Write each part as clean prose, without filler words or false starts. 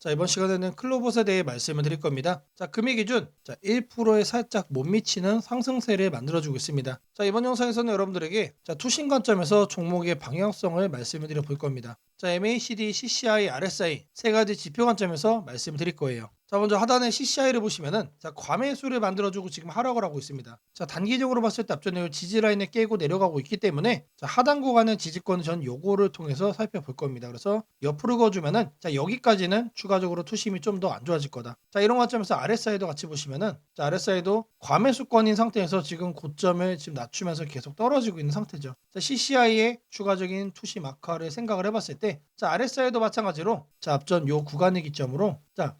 자, 이번 시간에는 클로봇에 대해 말씀을 드릴 겁니다. 자, 금일 기준 1%에 살짝 못 미치는 상승세를 만들어주고 있습니다. 자, 이번 영상에서는 여러분들에게 투신 관점에서 종목의 방향성을 말씀을 드려 볼 겁니다. 자, MACD, CCI, RSI 세 가지 지표 관점에서 말씀을 드릴 거예요. 자, 먼저 하단에 CCI를 보시면은 과매수를 만들어주고 지금 하락을 하고 있습니다. 자, 단기적으로 봤을 때 앞전에 지지 라인을 깨고 내려가고 있기 때문에 하단 구간의 지지권은 전 요거를 통해서 살펴볼 겁니다. 그래서 옆으로 그어주면은 여기까지는 추가적으로 투심이 좀 더 안 좋아질 거다. 자, 이런 관점에서 RSI도 같이 보시면은 RSI도 과매수권인 상태에서 지금 고점을 지금 낮추면서 계속 떨어지고 있는 상태죠. 자, CCI의 추가적인 투심 악화를 생각을 해봤을 때 RSI도 마찬가지로 앞전 요 구간의 기점으로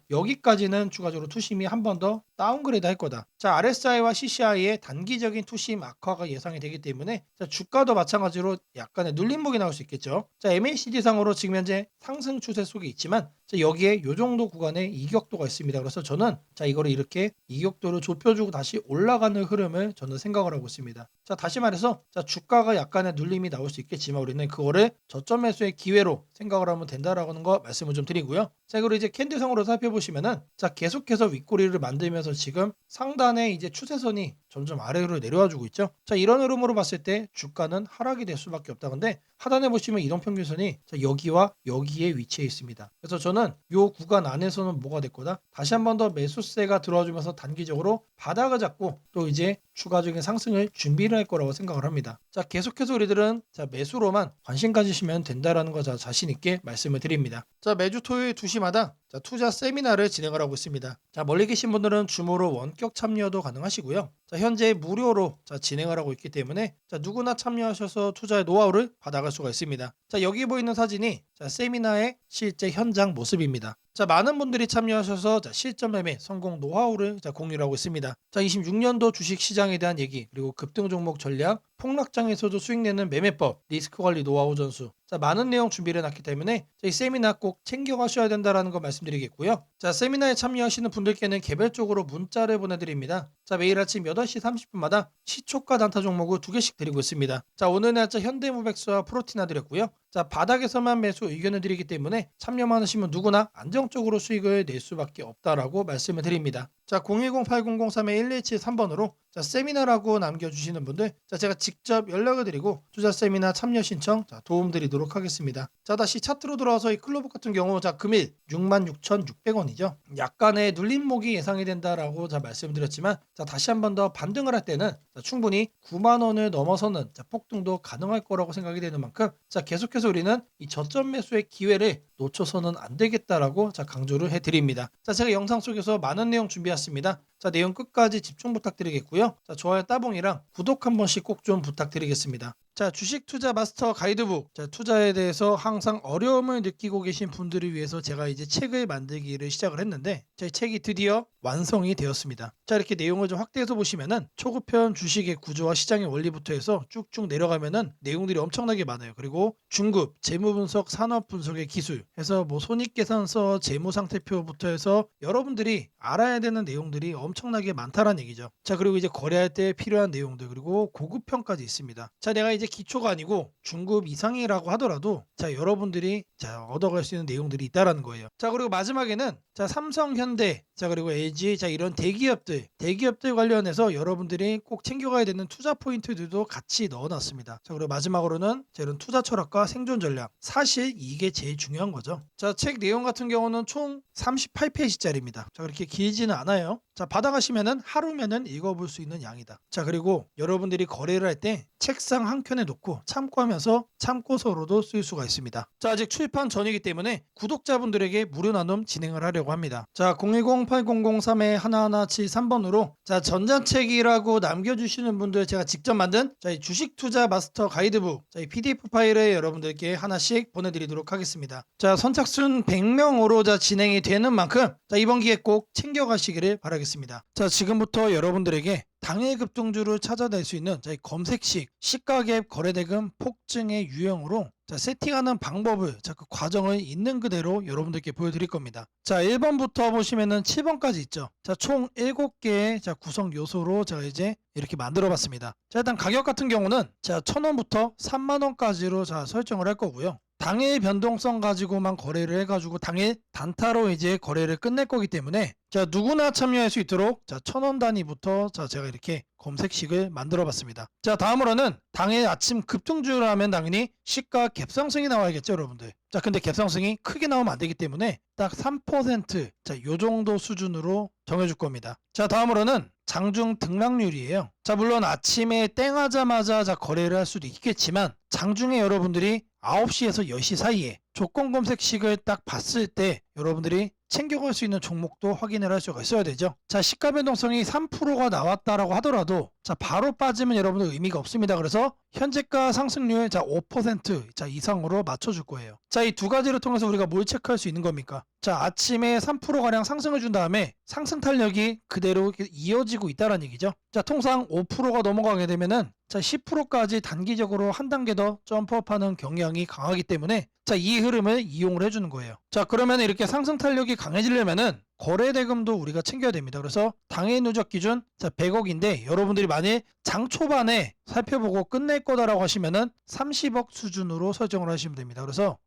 여기까지는 추가적으로 투심이 한 번 더 다운그레이드 할 거다. 자, RSI와 CCI의 단기적인 투심 악화가 예상이 되기 때문에 주가도 마찬가지로 약간의 눌림목이 나올 수 있겠죠. 자, MACD 상으로 지금 현재 상승 추세 속에 있지만 여기에 요 정도 구간에 이격도가 있습니다. 그래서 저는 이거를 이렇게 이격도를 좁혀주고 다시 올라가는 흐름을 저는 생각을 하고 있습니다. 자, 다시 말해서 주가가 약간의 눌림이 나올 수 있겠지만 우리는 그거를 저점 매수의 기회로 생각을 하면 된다라는 거 말씀을 좀 드리고요. 자, 그리고 이제 캔들상으로 살펴보시면은 계속해서 윗꼬리를 만들면서 지금 상단에 이제 추세선이 점점 아래로 내려와 주고 있죠. 자, 이런 흐름으로 봤을 때 주가는 하락이 될 수밖에 없다. 근데 하단에 보시면 이동평균선이 여기와 여기에 위치해 있습니다. 그래서 저는 이 구간 안에서는 뭐가 될 거다? 다시 한 번 더 매수세가 들어와 주면서 단기적으로 바닥을 잡고 또 이제 추가적인 상승을 준비를 할 거라고 생각을 합니다. 자, 계속해서 우리들은 매수로만 관심 가지시면 된다라는 거 자신 있게 말씀을 드립니다. 자, 매주 토요일 2시마다 투자 세미나를 진행을 하고 있습니다. 자, 멀리 계신 분들은 줌으로 원격 참여도 가능하시고요. 자, 현재 무료로 진행을 하고 있기 때문에 누구나 참여하셔서 투자의 노하우를 받아갈 수가 있습니다. 자, 여기 보이는 사진이 세미나의 실제 현장 모습입니다. 자, 많은 분들이 참여하셔서 실전 매매 성공 노하우를 공유를 하고 있습니다. 자, 26년도 주식 시장에 대한 얘기, 그리고 급등 종목 전략, 폭락장에서도 수익 내는 매매법, 리스크 관리 노하우 전수. 자, 많은 내용 준비를 해놨기 때문에 이 세미나 꼭 챙겨가셔야 된다라는 거 말씀드리겠고요. 자, 세미나에 참여하시는 분들께는 개별적으로 문자를 보내드립니다. 자, 매일 아침 8시 30분마다 시초가 단타 종목을 2개씩 드리고 있습니다. 자, 오늘 날짜 현대무백수와 프로티나 드렸고요. 자, 바닥에서만 매수 의견을 드리기 때문에 참여만 하시면 누구나 안정적으로 수익을 낼 수밖에 없다라고 말씀을 드립니다. 자, 010-8003-1173번으로 세미나라고 남겨주시는 분들 제가 직접 연락을 드리고 투자 세미나 참여 신청 도움 드리도록 하겠습니다. 자, 다시 차트로 돌아와서 이 클로봇 같은 경우 금일 66,600원이죠. 약간의 눌림목이 예상이 된다라고 말씀드렸지만 다시 한 번 더 반등을 할 때는 충분히 9만원을 넘어서는 폭등도 가능할 거라고 생각이 되는 만큼 계속해서 우리는 이 저점 매수의 기회를 놓쳐서는 안 되겠다라고 강조를 해드립니다. 자, 제가 영상 속에서 많은 내용 준비했습니다. 자, 내용 끝까지 집중 부탁드리겠고요. 자, 좋아요 따봉이랑 구독 한 번씩 꼭 좀 부탁드리겠습니다. 자, 주식 투자 마스터 가이드북. 자, 투자에 대해서 항상 어려움을 느끼고 계신 분들을 위해서 제가 이제 책을 만들기를 시작을 했는데 제 책이 드디어 완성이 되었습니다. 자, 이렇게 내용을 좀 확대해서 보시면은 초급편 주식의 구조와 시장의 원리부터 해서 쭉쭉 내려가면은 내용들이 엄청나게 많아요. 그리고 중급, 재무 분석, 산업 분석의 기술 해서 손익계산서, 재무상태표부터 해서 여러분들이 알아야 되는 내용들이 엄청나게 많다라는 얘기죠. 자, 그리고 이제 거래할 때 필요한 내용들, 그리고 고급편까지 있습니다. 자, 내가 이제 기초가 아니고 중급 이상이라고 하더라도 여러분들이 얻어갈 수 있는 내용들이 있다라는 거예요. 자, 그리고 마지막에는 삼성, 현대, 그리고 LG, 이런 대기업들 관련해서 여러분들이 꼭 챙겨가야 되는 투자 포인트들도 같이 넣어놨습니다. 자, 그리고 마지막으로는 이런 투자 철학과 생존 전략. 사실 이게 제일 중요한 거죠. 자, 책 내용 같은 경우는 총 38페이지짜리입니다. 자, 그렇게 길지는 않아요. 자, 받아가시면은 하루면은 읽어볼 수 있는 양이다. 자, 그리고 여러분들이 거래를 할 때 책상 한 켠에 놓고 참고하면서 참고서로도 쓸 수가 있습니다. 자, 아직 출판 전이기 때문에 구독자분들에게 무료 나눔 진행을 하려고 합니다. 자, 010-8003-1173번으로 전자책이라고 남겨주시는 분들 제가 직접 만든 이 주식 투자 마스터 가이드북 이 PDF 파일을 여러분들께 하나씩 보내드리도록 하겠습니다. 자, 선착순 100명으로 진행이 되는 만큼 이번 기회 꼭 챙겨가시기를 바라겠습니다. 자, 지금부터 여러분들에게 당일 급등주를 찾아낼 수 있는 검색식 시가갭 거래대금 폭증의 유형으로 세팅하는 방법을 그 과정을 있는 그대로 여러분들께 보여드릴 겁니다. 자, 1번부터 보시면은 7번까지 있죠. 자, 총 7개의 구성 요소로 제가 이제 이렇게 만들어 봤습니다. 자, 일단 가격 같은 경우는 1,000원부터 3만원까지로 설정을 할 거고요. 당일 변동성 가지고만 거래를 해가지고 당일 단타로 이제 거래를 끝낼 거기 때문에 자, 누구나 참여할 수 있도록 자, 1000원 단위부터 자, 제가 이렇게 검색식을 만들어 봤습니다. 자, 다음으로는 당일 아침 급등주를 하면 당연히 시가 갭상승이 나와야겠죠, 여러분들. 자, 근데 갭상승이 크게 나오면 안 되기 때문에 딱 3%, 자, 요 정도 수준으로 정해줄 겁니다. 자, 다음으로는 장중 등락률이에요. 자, 물론 아침에 땡하자마자 자, 거래를 할 수도 있겠지만 장중에 여러분들이 9시에서 10시 사이에 조건 검색식을 딱 봤을 때 여러분들이 챙겨갈 수 있는 종목도 확인을 할 수가 있어야 되죠. 자, 시가 변동성이 3%가 나왔다라고 하더라도 자, 바로 빠지면 여러분들 의미가 없습니다. 그래서 현재가 상승률 자, 5% 자, 이상으로 맞춰줄 거예요. 자, 이 두 가지를 통해서 우리가 뭘 체크할 수 있는 겁니까? 자, 아침에 3%가량 상승을 준 다음에 상승 탄력이 그대로 이어지고 있다는 얘기죠. 자, 통상 5%가 넘어가게 되면은 자, 10%까지 단기적으로 한 단계 더 점프업하는 경향이 강하기 때문에 자, 이 흐름을 이용을 해주는 거예요. 자, 그러면 이렇게 상승 탄력이 강해지려면은 거래 대금도 우리가 챙겨야 됩니다. 그래서 당일 누적 기준 자, 100억인데 여러분들이 만일 장 초반에 살펴보고 끝낼 거다라고 하시면은 30억 수준으로 설정을 하시면 됩니다. 그래서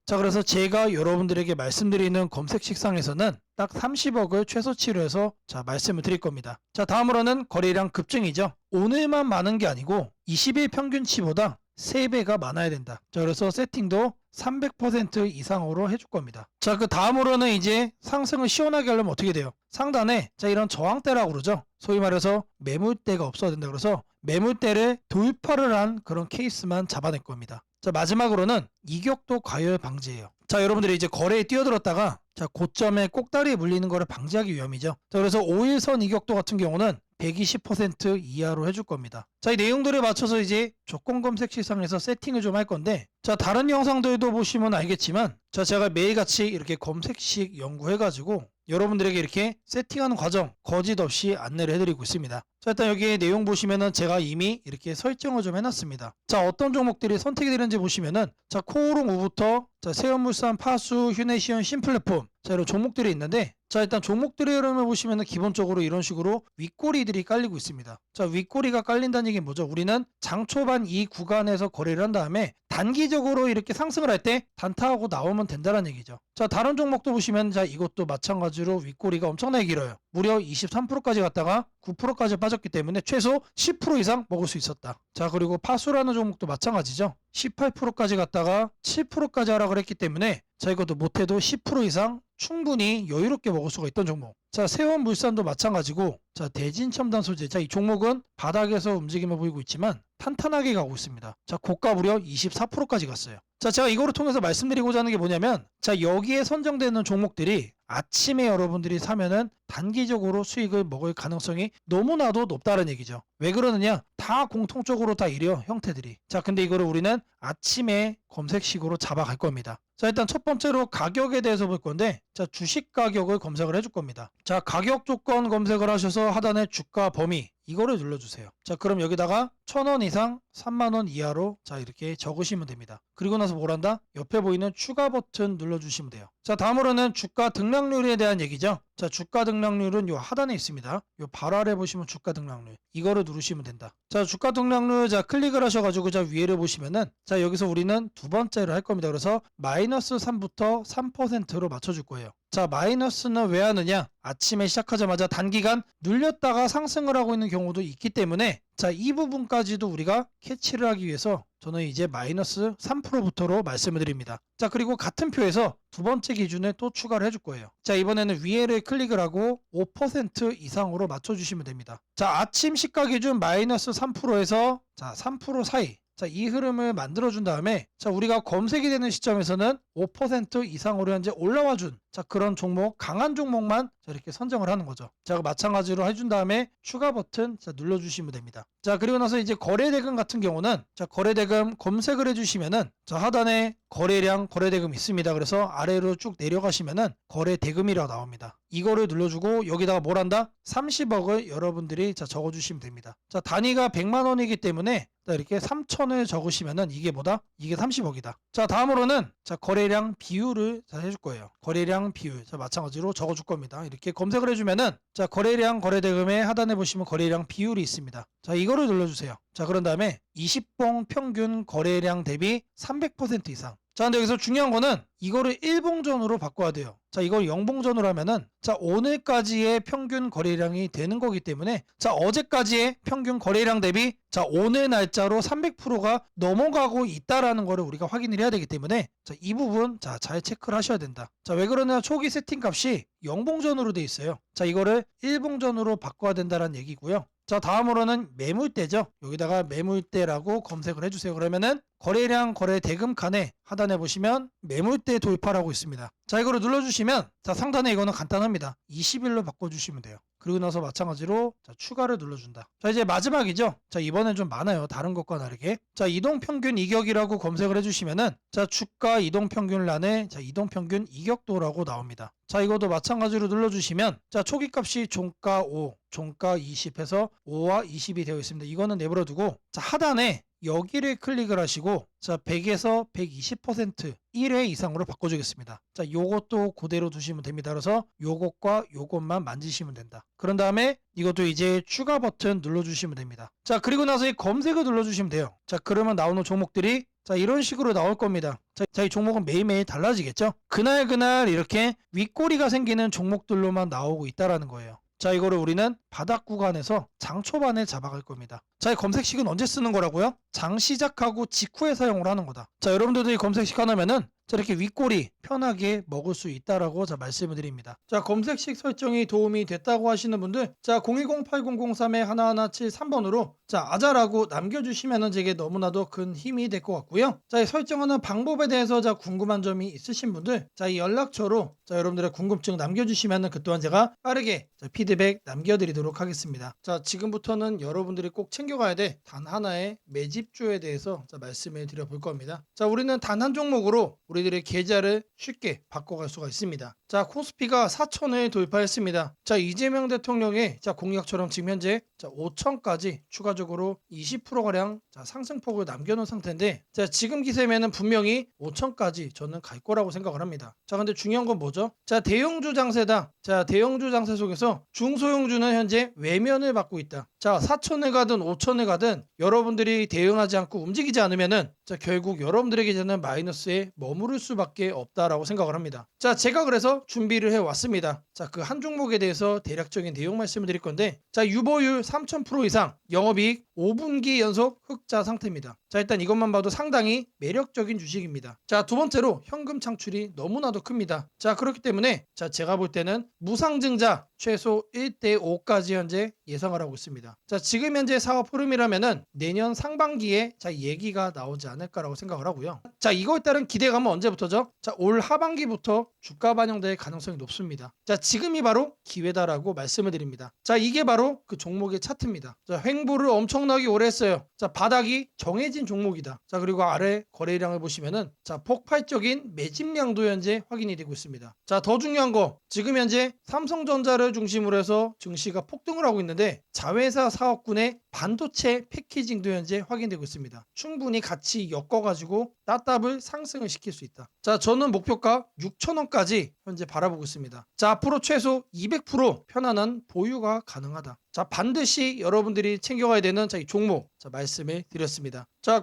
제가 여러분들에게 말씀드리는 검색식상에서는 딱 30억을 최소치로 해서 자, 말씀을 드릴 겁니다. 자, 다음으로는 거래량 급증이죠. 오늘만 많은 게 아니고 20일 평균치보다 3배가 많아야 된다. 자, 그래서 세팅도 300% 이상으로 해줄 겁니다. 자, 그 다음으로는 이제 상승을 시원하게 하려면 어떻게 돼요? 상단에 자, 이런 저항대라고 그러죠. 소위 말해서 매물대가 없어야 된다. 그래서 매물대를 돌파를 한 그런 케이스만 잡아낼 겁니다. 자, 마지막으로는 이격도 과열 방지예요. 자, 여러분들이 이제 거래에 뛰어들었다가 자, 고점에 꼭다리에 물리는 거를 방지하기 위함이죠. 자, 그래서 5일선 이격도 같은 경우는 120% 이하로 해줄 겁니다. 자, 이 내용들에 맞춰서 이제 조건 검색 시상에서 세팅을 좀 할 건데 자, 다른 영상들도 보시면 알겠지만 자, 제가 매일같이 이렇게 검색식 연구해가지고 여러분들에게 이렇게 세팅하는 과정 거짓 없이 안내를 해드리고 있습니다. 자, 일단 여기 내용 보시면은 제가 이미 이렇게 설정을 좀 해놨습니다. 자, 어떤 종목들이 선택이 되는지 보시면은 자, 코오롱 우부터 자, 세연물산, 파수, 휴네시온, 신플랫폼 자, 이런 종목들이 있는데 자, 일단 종목들의 흐름을 보시면은 기본적으로 이런 식으로 윗꼬리들이 깔리고 있습니다. 자, 윗꼬리가 깔린다는 얘기는 뭐죠? 우리는 장 초반 이 구간에서 거래를 한 다음에 단기적으로 이렇게 상승을 할 때 단타하고 나오면 된다는 얘기죠. 자, 다른 종목도 보시면 자, 이것도 마찬가지로 윗꼬리가 엄청나게 길어요. 무려 23%까지 갔다가 9%까지 빠졌기 때문에 최소 10% 이상 먹을 수 있었다. 자, 그리고 파수라는 종목도 마찬가지죠. 18%까지 갔다가 7%까지 하락을 했기 때문에 자, 이것도 못해도 10% 이상 충분히 여유롭게 먹을 수가 있던 종목. 자, 세원물산도 마찬가지고 자, 대진첨단 소재. 자, 이 종목은 바닥에서 움직임을 보이고 있지만 탄탄하게 가고 있습니다. 자, 고가 무려 24%까지 갔어요. 자, 제가 이거를 통해서 말씀드리고자 하는 게 뭐냐면 자, 여기에 선정되는 종목들이 아침에 여러분들이 사면은 단기적으로 수익을 먹을 가능성이 너무나도 높다는 얘기죠. 왜 그러느냐? 다 공통적으로 다 이래요, 형태들이. 자, 근데 이거를 우리는 아침에 검색식으로 잡아갈 겁니다. 자, 일단 첫 번째로 가격에 대해서 볼 건데 자, 주식 가격을 검색을 해줄 겁니다. 자, 가격 조건 검색을 하셔서 하단에 주가 범위 이거를 눌러주세요. 자, 그럼 여기다가 1000원 이상 3만원 이하로 자, 이렇게 적으시면 됩니다. 그리고 나서 뭘 한다? 옆에 보이는 추가 버튼 눌러주시면 돼요. 자, 다음으로는 주가 등락률에 대한 얘기죠. 자, 주가 등락률은 요 하단에 있습니다. 요 바로 아래 보시면 주가 등락률 이거를 누르시면 된다. 자, 주가 등락률 자, 클릭을 하셔가지고 자, 위에를 보시면은 자, 여기서 우리는 두 번째로 할 겁니다. 그래서 마이너스 3부터 3%로 맞춰줄 거예요. 자, 마이너스는 왜 하느냐? 아침에 시작하자마자 단기간 눌렸다가 상승을 하고 있는 경우도 있기 때문에 자, 이 부분까지도 우리가 캐치를 하기 위해서 저는 이제 마이너스 3%부터로 말씀을 드립니다. 자, 그리고 같은 표에서 두 번째 기준을 또 추가를 해줄 거예요. 자, 이번에는 위에를 클릭을 하고 5% 이상으로 맞춰주시면 됩니다. 자, 아침 시가 기준 마이너스 3%에서 자, 3% 사이 자, 이 흐름을 만들어준 다음에 자, 우리가 검색이 되는 시점에서는 5% 이상으로 현재 올라와준 자, 그런 종목, 강한 종목만 자, 이렇게 선정을 하는 거죠. 자, 마찬가지로 해준 다음에 추가 버튼 자, 눌러주시면 됩니다. 자, 그리고 나서 이제 거래대금 같은 경우는 자, 거래대금 검색을 해주시면은 자, 하단에 거래량, 거래대금 있습니다. 그래서 아래로 쭉 내려가시면은 거래대금이라고 나옵니다. 이거를 눌러주고 여기다가 뭘 한다? 30억을 여러분들이 자, 적어주시면 됩니다. 자, 단위가 100만 원이기 때문에 자, 이렇게 3천을 적으시면은 이게 뭐다? 이게 30억이다. 자, 다음으로는 자, 거래량 비율을 자, 해줄 거예요. 거래량 비율. 자, 마찬가지로 적어줄 겁니다. 이렇게 검색을 해주면은 자, 거래량, 거래대금의 하단에 보시면 거래량 비율이 있습니다. 자, 이거를 눌러주세요. 자, 그런 다음에 20봉 평균 거래량 대비 300% 이상. 자, 근데 여기서 중요한 거는 이거를 일봉전으로 바꿔야 돼요. 자, 이걸 영봉전으로 하면은 자, 오늘까지의 평균 거래량이 되는 거기 때문에 자, 어제까지의 평균 거래량 대비 자, 오늘 날짜로 300%가 넘어가고 있다라는 거를 우리가 확인을 해야 되기 때문에 자, 이 부분 자, 잘 체크를 하셔야 된다. 자, 왜 그러냐? 초기 세팅 값이 영봉전으로 돼 있어요. 자, 이거를 일봉전으로 바꿔야 된다는 얘기고요. 자, 다음으로는 매물대죠. 여기다가 매물대라고 검색을 해주세요. 그러면은 거래량 거래 대금 칸에 하단에 보시면 매물대 돌파라고 있습니다. 자, 이거를 눌러주시면 자, 상단에 이거는 간단합니다. 20일로 바꿔주시면 돼요. 그리고 나서 마찬가지로 자, 추가를 눌러준다. 자, 이제 마지막이죠. 자, 이번엔 좀 많아요. 다른 것과 다르게. 자, 이동평균 이격이라고 검색을 해주시면은 자, 주가 이동평균란에 자, 이동평균 이격도라고 나옵니다. 자, 이것도 마찬가지로 눌러주시면 자, 초기 값이 종가 5, 종가 20 해서 5와 20이 되어 있습니다. 이거는 내버려두고 자, 하단에 여기를 클릭을 하시고 자, 100에서 120% 1회 이상으로 바꿔주겠습니다. 자, 요것도 그대로 두시면 됩니다. 그래서 요것과 요것만 만지시면 된다. 그런 다음에 이것도 이제 추가 버튼 눌러주시면 됩니다. 자, 그리고 나서 이 검색을 눌러주시면 돼요. 자, 그러면 나오는 종목들이 자, 이런 식으로 나올 겁니다. 자, 이 종목은 매일매일 달라지겠죠? 그날 이렇게 윗꼬리가 생기는 종목들로만 나오고 있다라는 거예요. 자, 이거를 우리는 바닥 구간에서 장 초반에 잡아갈 겁니다. 자, 이 검색식은 언제 쓰는 거라고요? 장 시작하고 직후에 사용을 하는 거다. 자, 여러분들도 이 검색식 하나면은 자, 이렇게 윗꼬리 편하게 먹을 수 있다라고 자, 말씀을 드립니다. 자, 검색식 설정이 도움이 됐다고 하시는 분들 자, 010-8003-1173번으로 자, 아자라고 남겨주시면은 제게 너무나도 큰 힘이 될 것 같고요. 자, 이 설정하는 방법에 대해서 자, 궁금한 점이 있으신 분들 자, 이 연락처로 자, 여러분들의 궁금증 남겨주시면은 그 또한 제가 빠르게 자, 피드백 남겨드리도록 하겠습니다. 자, 지금부터는 여러분들이 꼭 챙겨가야 돼 단 하나의 매집주에 대해서 자, 말씀을 드려볼 겁니다. 자, 우리는 단 한 종목으로 우리들의 계좌를 쉽게 바꿔갈 수가 있습니다. 자, 코스피가 4천을 돌파했습니다. 자, 이재명 대통령의 자, 공약처럼 지금 현재 자, 5천까지 추가적으로 20%가량 자, 상승폭을 남겨놓은 상태인데 자, 지금 기세면은 분명히 5천까지 저는 갈 거라고 생각을 합니다. 자, 근데 중요한 건 뭐죠? 자, 대형주 장세다. 자, 대형주 장세 속에서 중소형주는 현재 외면을 받고 있다. 자, 4천을 가든 5천을 가든 여러분들이 대응하지 않고 움직이지 않으면은 자, 결국 여러분들의 계좌는 마이너스에 머무를 수밖에 없다라고 생각을 합니다. 자, 제가 그래서 준비를 해왔습니다. 자, 그 한 종목에 대해서 대략적인 내용 말씀을 드릴 건데 자, 유보율 3000% 이상, 영업이익 5분기 연속 흑자 상태입니다. 자, 일단 이것만 봐도 상당히 매력적인 주식입니다. 자, 두 번째로 현금 창출이 너무나도 큽니다. 자, 그렇기 때문에 자, 제가 볼 때는 무상증자 최소 1대5까지 현재 예상을 하고 있습니다. 자, 지금 현재 사업 흐름이라면은 내년 상반기에 자, 얘기가 나오지 않을까라고 생각을 하고요. 자, 이거에 따른 기대감은 언제부터죠? 자, 올 하반기부터 주가 반영될 가능성이 높습니다. 자, 지금이 바로 기회다라고 말씀을 드립니다. 자, 이게 바로 그 종목의 차트입니다. 자, 횡보를 엄청나게 오래 했어요. 자, 바닥이 정해진 종목이다. 자, 그리고 아래 거래량을 보시면은 자, 폭발적인 매집량도 현재 확인이 되고 있습니다. 자, 더 중요한 거 지금 현재 삼성전자를 중심으로 해서 증시가 폭등을 하고 있는데 자회사 사업군의 반도체 패키징도 현재 확인되고 있습니다. 충분히 같이 엮어가지고 따답을 상승을 시킬 수 있다. 자, 저는 목표가 6,000원까지 현재 바라보고 있습니다. 자, 앞으로 최소 200% 편안한 보유가 가능하다. 자, 반드시 여러분들이 챙겨가야 되는 자, 이 종목 자, 말씀을 드렸습니다. 자,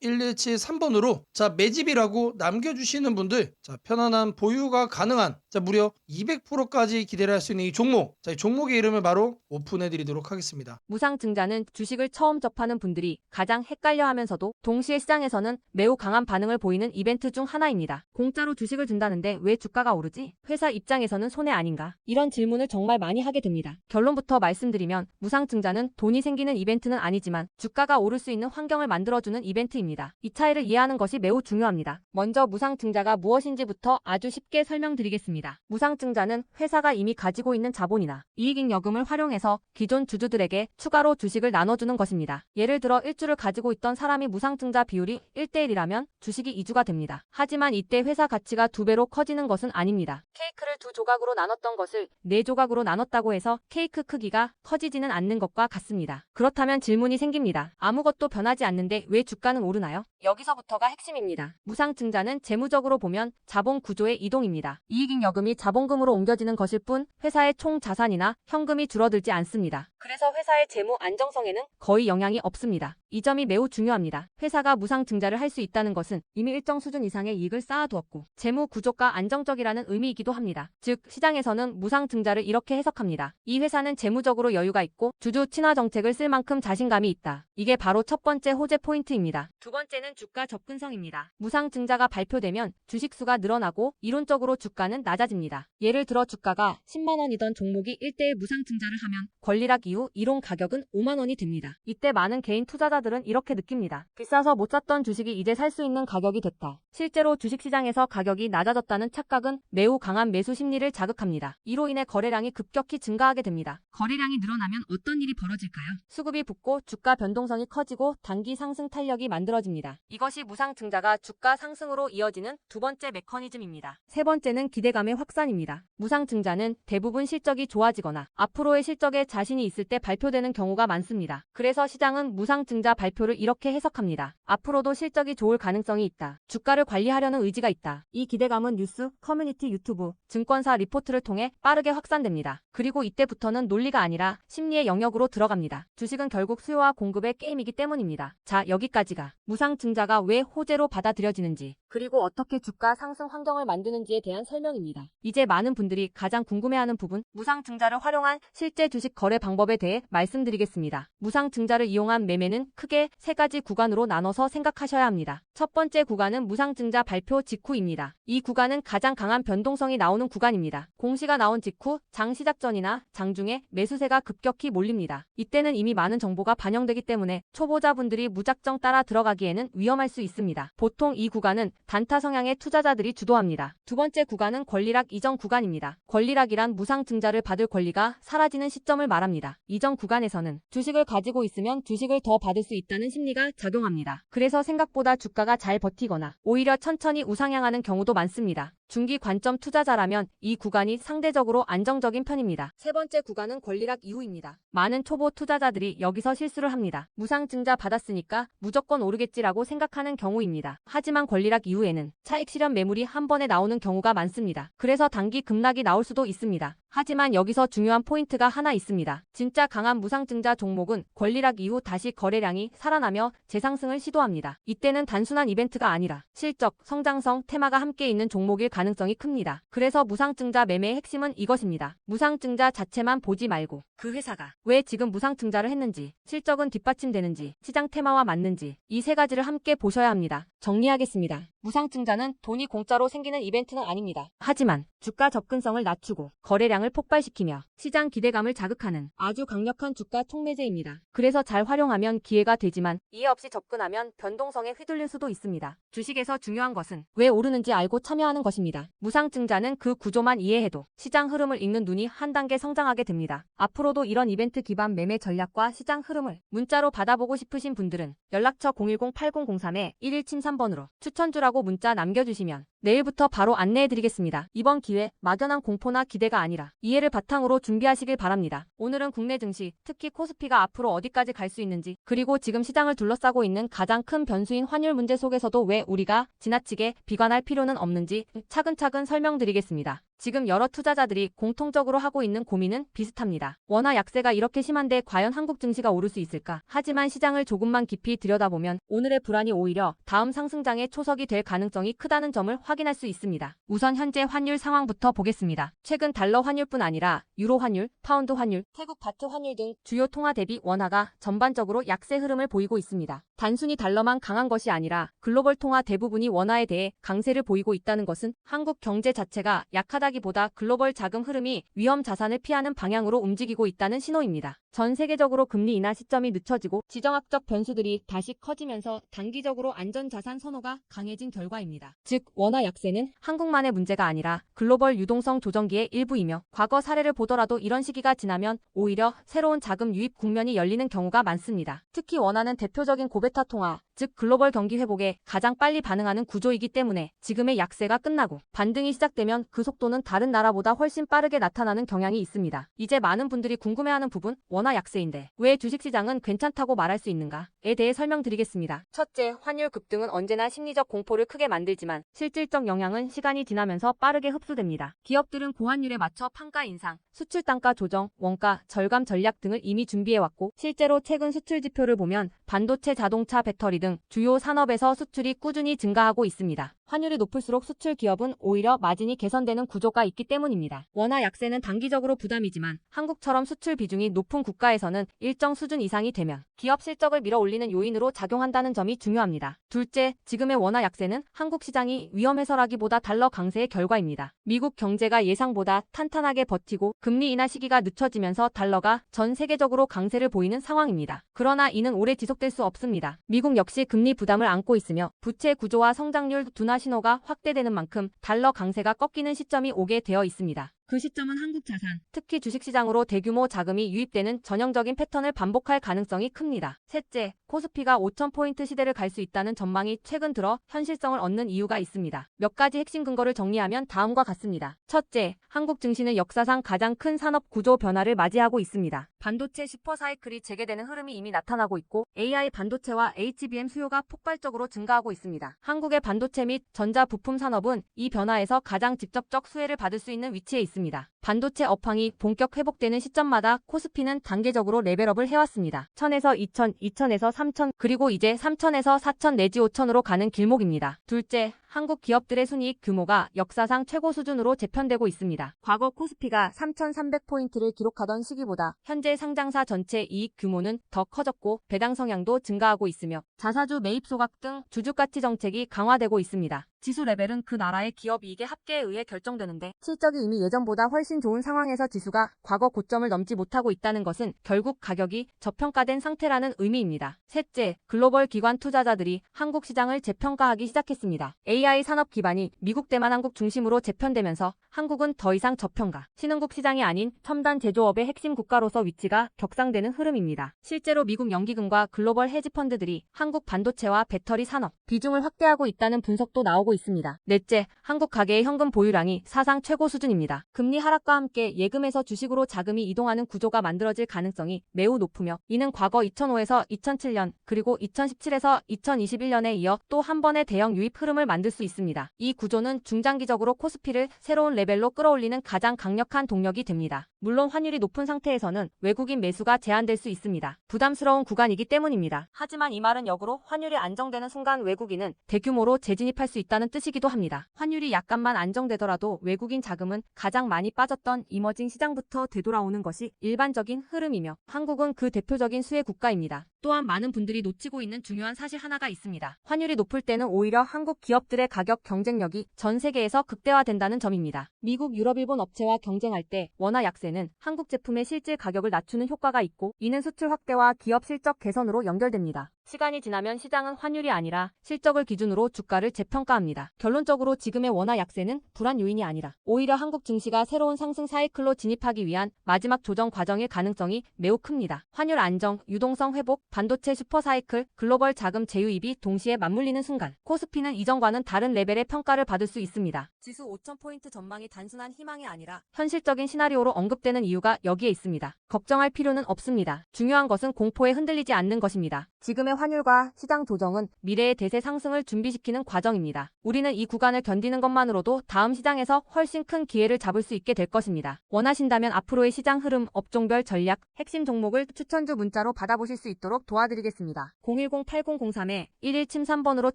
010-8003-1173번으로 자, 매집이라고 남겨주시는 분들 자, 편안한 보유가 가능한 자, 무려 200%까지 기대를 할 수 있는 이 종목 자, 이 종목의 이름을 바로 오픈해 드리도록 하겠습니다. 무상증자는 주식을 처음 접하는 분들이 가장 헷갈려하면서도 동시에 시장에서는 매우 강한 반응을 보이는 이벤트 중 하나입니다. 공짜로 주식을 준다는데 왜 주가가 오르지? 회사 입장에서는 손해 아닌가? 이런 질문을 정말 많이 하게 됩니다. 결론부터 말씀드리면 무상증자는 돈이 생기는 이벤트는 아니지만 주가가 오를 수 있는 환경을 만들어주는 이벤트입니다. 이 차이를 이해하는 것이 매우 중요합니다. 먼저 무상증자가 무엇인지부터 아주 쉽게 설명드리겠습니다. 무상증자는 회사가 이미 가지고 있는 자본이나 이익잉여금을 활용해서 기존 주주들에게 추가로 주식을 나눠주는 것입니다. 예를 들어 1주를 가지고 있던 사람이 무상증자 비율이 1대1이라면 주식이 2주가 됩니다. 하지만 이때 회사 가치가 2배로 커지는 것은 아닙니다. 케이크를 2조각으로 나눴던 것을 4조각으로 나눴다고 해서 케이크 스파이크 크기가 커지지는 않는 것과 같습니다. 그렇다면 질문이 생깁니다. 아무것도 변하지 않는데 왜 주가는 오르나요? 여기서부터가 핵심입니다. 무상증자는 재무적으로 보면 자본 구조의 이동입니다. 이익인 여금이 자본금으로 옮겨지는 것일 뿐 회사의 총 자산이나 현금이 줄어들지 않습니다. 그래서 회사의 재무 안정성에는 거의 영향이 없습니다. 이 점이 매우 중요합니다. 회사가 무상증자를 할 수 있다는 것은 이미 일정 수준 이상의 이익을 쌓아두었고 재무 구조가 안정적이라는 의미이기도 합니다. 즉 시장에서는 무상증자를 이렇게 해석합니다. 이 회사는 재무적으로 여유가 있고 주주 친화 정책을 쓸 만큼 자신감이 있다. 이게 바로 첫 번째 호재 포인트입니다. 두 번째는 주가 접근성입니다. 무상증자가 발표되면 주식수가 늘어나고 이론적으로 주가는 낮아집니다. 예를 들어 주가가 10만 원이던 종목이 1대의 무상증자를 하면 권리락 이후 이론 가격은 5만 원이 됩니다. 이때 많은 개인 투자자들은 이렇게 느낍니다. 비싸서 못 샀던 주식이 이제 살 수 있는 가격이 됐다. 실제로 주식시장에서 가격이 낮아졌다는 착각은 매우 강한 매수 심리를 자극합니다. 이로 인해 거래량이 급격히 증가하게 됩니다. 거래량이 늘어나면 어떤 일이 벌어질까요? 수급이 붙고 주가 변동성이 커지고 단기 상승 탄력이 만들어집니다. 이것이 무상증자가 주가 상승으로 이어지는 두 번째 메커니즘입니다. 세 번째는 기대감의 확산입니다. 무상증자는 대부분 실적이 좋아지거나 앞으로의 실적에 자신이 있을 때 발표되는 경우가 많습니다. 그래서 시장은 무상증자 발표를 이렇게 해석합니다. 앞으로도 실적이 좋을 가능성이 있다. 주가를 관리하려는 의지가 있다. 이 기대감은 뉴스, 커뮤니티, 유튜브, 증권사 리포트를 통해 빠르게 확산됩니다. 그리고 이때부터는 논리가 아니라 심리의 영역으로 들어갑니다. 주식은 결국 수요와 공급의 게임이기 때문입니다. 자, 여기까지가 무상증자가 왜 호재로 받아들여지는지 그리고 어떻게 주가 상승 환경을 만드는지에 대한 설명입니다. 이제 많은 분들이 가장 궁금해하는 부분, 무상증자를 활용한 실제 주식 거래 방법에 대해 말씀드리겠습니다. 무상증자를 이용한 매매는 크게 세 가지 구간으로 나눠서 생각하셔야 합니다. 첫 번째 구간은 무상증자 발표 직후입니다. 이 구간은 가장 강한 변동성이 나오는 구간입니다. 공시가 나온 직후 장 시작 전이나 장중에 매수세가 급격히 몰립니다. 이때는 이미 많은 정보가 반영되기 때문에 초보자분들이 무작정 따라 들어가기에는 위험할 수 있습니다. 보통 이 구간은 단타 성향의 투자자들이 주도합니다. 두 번째 구간은 권리락 이전 구간입니다. 권리락이란 무상증자를 받을 권리가 사라지는 시점을 말합니다. 이전 구간에서는 주식을 가지고 있으면 주식을 더 받을 수 있다는 심리가 작용합니다. 그래서 생각보다 주가가 잘 버티거나 오히려 천천히 우상향하는 경우도 많습니다. 중기 관점 투자자라면 이 구간이 상대적으로 안정적인 편입니다. 세 번째 구간은 권리락 이후입니다. 많은 초보 투자자들이 여기서 실수를 합니다. 무상증자 받았으니까 무조건 오르겠지라고 생각하는 경우입니다. 하지만 권리락 이후에는 차익 실현 매물이 한 번에 나오는 경우가 많습니다. 그래서 단기 급락이 나올 수도 있습니다. 하지만 여기서 중요한 포인트가 하나 있습니다. 진짜 강한 무상증자 종목은 권리락 이후 다시 거래량이 살아나며 재상승을 시도합니다. 이때는 단순한 이벤트가 아니라 실적, 성장성, 테마가 함께 있는 종목일 가능성이 큽니다. 그래서 무상증자 매매의 핵심은 이것입니다. 무상증자 자체만 보지 말고 그 회사가 왜 지금 무상증자를 했는지, 실적은 뒷받침되는지, 시장 테마와 맞는지 이 세 가지를 함께 보셔야 합니다. 정리하겠습니다. 무상증자는 돈이 공짜로 생기는 이벤트는 아닙니다. 하지만 주가 접근성을 낮추고 거래량을 폭발시키며 시장 기대감을 자극하는 아주 강력한 주가 촉매제입니다. 그래서 잘 활용하면 기회가 되지만 이해 없이 접근하면 변동성에 휘둘릴 수도 있습니다. 주식에서 중요한 것은 왜 오르는지 알고 참여하는 것입니다. 무상증자는 그 구조만 이해해도 시장 흐름을 읽는 눈이 한 단계 성장하게 됩니다. 앞으로도 이런 이벤트 기반 매매 전략과 시장 흐름을 문자로 받아보고 싶으신 분들은 연락처 010-8003-1173번으로 추천주라고 문자 남겨주시면 내일부터 바로 안내해드리겠습니다. 이번 기회 막연한 공포나 기대가 아니라 이해를 바탕으로 준비하시길 바랍니다. 오늘은 국내 증시, 특히 코스피가 앞으로 어디까지 갈 수 있는지, 그리고 지금 시장을 둘러싸고 있는 가장 큰 변수인 환율 문제 속에서도 왜 우리가 지나치게 비관할 필요는 없는지 차근차근 설명드리겠습니다. 지금 여러 투자자들이 공통적으로 하고 있는 고민은 비슷합니다. 원화 약세가 이렇게 심한데 과연 한국 증시가 오를 수 있을까? 하지만 시장을 조금만 깊이 들여다보면 오늘의 불안이 오히려 다음 상승장의 초석이 될 가능성이 크다는 점을 확인할 수 있습니다. 우선 현재 환율 상황부터 보겠습니다. 최근 달러 환율뿐 아니라 유로 환율, 파운드 환율, 태국 바트 환율 등 주요 통화 대비 원화가 전반적으로 약세 흐름을 보이고 있습니다. 단순히 달러만 강한 것이 아니라 글로벌 통화 대부분이 원화에 대해 강세를 보이고 있다는 것은 한국 경제 자체가 약하다기보다 글로벌 자금 흐름이 위험 자산을 피하는 방향으로 움직이고 있다는 신호입니다. 전 세계적으로 금리 인하 시점이 늦춰지고 지정학적 변수들이 다시 커지면서 단기적으로 안전자산 선호가 강해진 결과입니다. 즉 원화 원화 약세는 한국만의 문제가 아니라 글로벌 유동성 조정기의 일부이며 과거 사례를 보더라도 이런 시기가 지나면 오히려 새로운 자금 유입 국면이 열리는 경우가 많습니다. 특히 원화는 대표적인 고베타 통화, 즉 글로벌 경기 회복에 가장 빨리 반응하는 구조이기 때문에 지금의 약세가 끝나고 반등이 시작되면 그 속도는 다른 나라보다 훨씬 빠르게 나타나는 경향이 있습니다. 이제 많은 분들이 궁금해하는 부분, 원화 약세인데 왜 주식시장은 괜찮다고 말할 수 있는가에 대해 설명드리겠습니다. 첫째, 환율 급등은 언제나 심리적 공포를 크게 만들지만 실질적 영향은 시간이 지나면서 빠르게 흡수됩니다. 기업들은 고환율에 맞춰 판가 인상, 수출 단가 조정, 원가 절감 전략 등을 이미 준비해왔고 실제로 최근 수출 지표를 보면 반도체, 자동차, 배터리 등 주요 산업에서 수출이 꾸준히 증가하고 있습니다. 환율이 높을수록 수출 기업은 오히려 마진이 개선되는 구조가 있기 때문입니다. 원화 약세는 단기적으로 부담이지만 한국처럼 수출 비중이 높은 국가에서는 일정 수준 이상이 되면 기업 실적을 밀어올리는 요인으로 작용한다는 점이 중요합니다. 둘째, 지금의 원화 약세는 한국 시장이 위험해서라기보다 달러 강세의 결과입니다. 미국 경제가 예상보다 탄탄하게 버티고 금리 인하 시기가 늦춰지면서 달러가 전 세계적으로 강세를 보이는 상황입니다. 그러나 이는 오래 지속될 수 없습니다. 미국 역시 금리 부담을 안고 있으며 부채 구조와 성장률 둔화 신호가 확대되는 만큼 달러 강세가 꺾이는 시점이 오게 되어 있습니다. 그 시점은 한국 자산, 특히 주식시장으로 대규모 자금이 유입되는 전형적인 패턴을 반복할 가능성이 큽니다. 셋째, 코스피가 5,000포인트 시대를 갈 수 있다는 전망이 최근 들어 현실성을 얻는 이유가 있습니다. 몇 가지 핵심 근거를 정리하면 다음과 같습니다. 첫째, 한국 증시는 역사상 가장 큰 산업 구조 변화를 맞이하고 있습니다. 반도체 슈퍼사이클이 재개되는 흐름이 이미 나타나고 있고 AI 반도체와 HBM 수요가 폭발적으로 증가하고 있습니다. 한국의 반도체 및 전자 부품 산업은 이 변화에서 가장 직접적 수혜를 받을 수 있는 위치에 있습니다. 반도체 업황이 본격 회복되는 시점마다 코스피는 단계적으로 레벨업을 해왔습니다. 1000에서 2000, 2000에서 3000, 그리고 이제 3000에서 4000 내지 5000으로 가는 길목입니다. 둘째, 한국 기업들의 순이익 규모가 역사상 최고 수준으로 재편되고 있습니다. 과거 코스피가 3,300포인트를 기록하던 시기보다 현재 상장사 전체 이익 규모는 더 커졌고 배당 성향도 증가하고 있으며 자사주 매입 소각 등 주주가치 정책이 강화되고 있습니다. 지수 레벨은 그 나라의 기업 이익의 합계에 의해 결정되는데 실적이 이미 예전보다 훨씬 좋은 상황에서 지수가 과거 고점을 넘지 못하고 있다는 것은 결국 가격이 저평가된 상태라는 의미입니다. 셋째, 글로벌 기관 투자자들이 한국 시장을 재평가하기 시작했습니다. AI 산업 기반이 미국 대만 한국 중심으로 재편되면서 한국은 더 이상 저평가, 신흥국 시장이 아닌 첨단 제조업의 핵심 국가로서 위치가 격상되는 흐름입니다. 실제로 미국 연기금과 글로벌 헤지펀드들이 한국 반도체와 배터리 산업 비중을 확대하고 있다는 분석도 나오고 있습니다. 넷째, 한국 가계의 현금 보유량이 사상 최고 수준입니다. 금리 하락과 함께 예금에서 주식으로 자금이 이동하는 구조가 만들어질 가능성이 매우 높으며 이는 과거 2005에서 2007년 그리고 2017에서 2021년에 이어 또 한 번의 대형 유입 흐름을 만들 수 있습니다. 이 구조는 중장기적으로 코스피를 새로운 레벨로 끌어올리는 가장 강력한 동력이 됩니다. 물론 환율이 높은 상태에서는 외국인 매수가 제한될 수 있습니다. 부담스러운 구간이기 때문입니다. 하지만 이 말은 역으로 환율이 안정되는 순간 외국인은 대규모로 재진입할 수 있다는 뜻이기도 합니다. 환율이 약간만 안정되더라도 외국인 자금은 가장 많이 빠졌던 이머징 시장부터 되돌아오는 것이 일반적인 흐름이며 한국은 그 대표적인 수혜 국가입니다. 또한 많은 분들이 놓치고 있는 중요한 사실 하나가 있습니다. 환율이 높을 때는 오히려 한국 기업들의 가격 경쟁력이 전 세계에서 극대화된다는 점입니다. 미국, 유럽, 일본 업체와 경쟁할 때 원화 약세는 한국 제품의 실질 가격을 낮추는 효과가 있고 이는 수출 확대와 기업 실적 개선으로 연결됩니다. 시간이 지나면 시장은 환율이 아니라 실적을 기준으로 주가를 재평가합니다. 결론적으로 지금의 원화 약세는 불안 요인이 아니라 오히려 한국 증시가 새로운 상승 사이클로 진입하기 위한 마지막 조정 과정일 가능성이 매우 큽니다. 환율 안정, 유동성 회복, 반도체 슈퍼사이클, 글로벌 자금 재유입이 동시에 맞물리는 순간 코스피는 이전과는 다른 레벨의 평가를 받을 수 있습니다. 지수 5,000포인트 전망이 단순한 희망이 아니라 현실적인 시나리오로 언급되는 이유가 여기에 있습니다. 걱정할 필요는 없습니다. 중요한 것은 공포에 흔들리지 않는 것입니다. 지금의 환율과 시장 조정은 미래의 대세 상승을 준비시키는 과정입니다. 우리는 이 구간을 견디는 것만으로도 다음 시장에서 훨씬 큰 기회를 잡을 수 있게 될 것입니다. 원하신다면 앞으로의 시장 흐름, 업종별 전략, 핵심 종목을 추천주 문자로 받아보실 수 있도록 도와드리겠습니다. 010-8003-1173번으로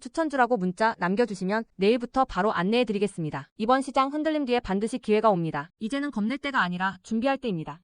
추천주라고 문자 남겨주시면 내일부터 바로 안내해드리겠습니다. 이번 시장 흔들림 뒤에 반드시 기회가 옵니다. 이제는 겁낼 때가 아니라 준비할 때입니다.